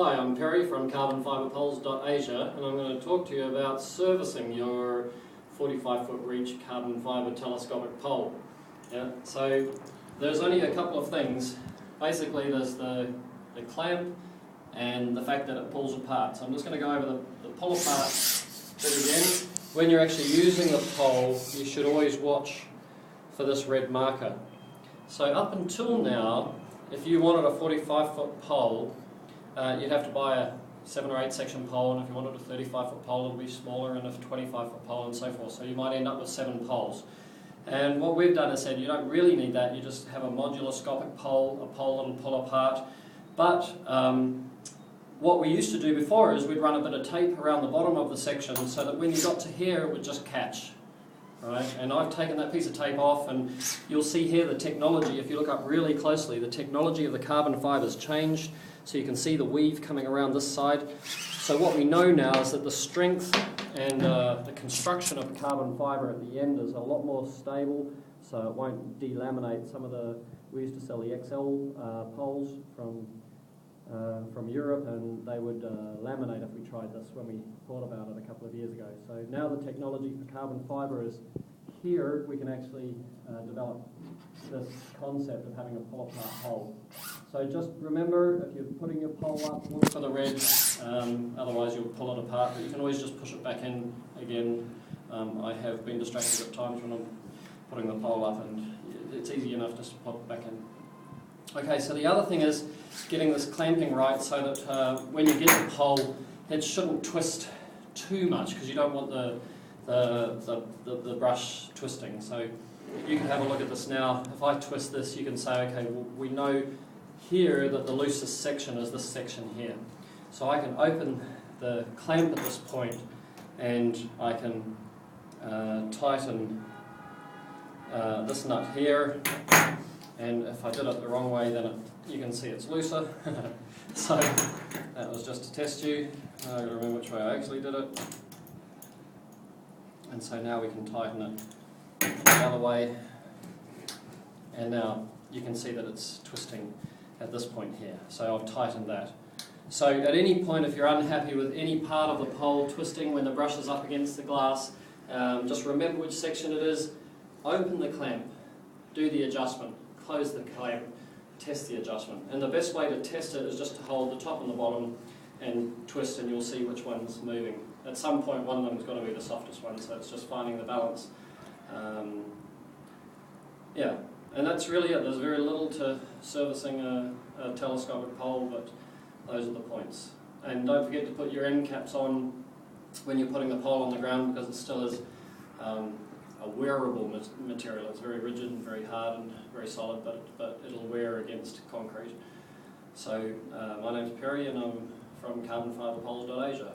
Hi, I'm Perry from Carbonfibrepoles.asia, and I'm going to talk to you about servicing your 45-foot reach carbon fibre telescopic pole. So there's only a couple of things. Basically there's the clamp and the fact that it pulls apart. So I'm just going to go over the pull apart bit again. When you're actually using the pole, you should always watch for this red marker. So up until now, if you wanted a 45-foot pole, you'd have to buy a 7 or 8 section pole, and if you wanted a 35-foot pole it would be smaller, and a 25-foot pole and so forth. So you might end up with 7 poles. And what we've done is said you don't really need that, you just have a moduloscopic pole, a pole that'll pull apart. But what we used to do before is we'd run a bit of tape around the bottom of the section so that when you got to here it would just catch. Right? And I've taken that piece of tape off, and you'll see here the technology, if you look up really closely, the technology of the carbon fibre's changed. So you can see the weave coming around this side. So what we know now is that the strength and the construction of the carbon fibre at the end is a lot more stable, so it won't delaminate. We used to sell the XL poles from Europe, and they would laminate if we tried this when we thought about it a couple of years ago. So now the technology for carbon fibre is here. We can actually develop this concept of having a pull-apart pole. So just remember, if you're putting your pole up, look for the red, otherwise you'll pull it apart, but you can always just push it back in again. I have been distracted at times when I'm putting the pole up, and it's easy enough just to pop it back in. Okay, so the other thing is getting this clamping right so that when you get the pole, it shouldn't twist too much, because you don't want the brush twisting. So you can have a look at this now. If I twist this, you can say, okay, well, we know here that the loosest section is this section here. So I can open the clamp at this point, and I can tighten this nut here. And if I did it the wrong way, then you can see it's looser. So that was just to test you. I've got to remember which way I actually did it. And so now we can tighten it the other way. And now you can see that it's twisting at this point here. So I've tightened that. So at any point, if you're unhappy with any part of the pole twisting when the brush is up against the glass, just remember which section it is, open the clamp, do the adjustment, close the clamp, test the adjustment. And the best way to test it is just to hold the top and the bottom and twist, and you'll see which one's moving. At some point one of them is going to be the softest one, so it's just finding the balance. Yeah, and that's really it. There's very little to servicing a telescopic pole, but those are the points. And don't forget to put your end caps on when you're putting the pole on the ground, because it still is a wearable material. It's very rigid and very hard and very solid, but it'll wear against concrete. So my name's Perry, and I'm from Carbonfibrepoles.asia.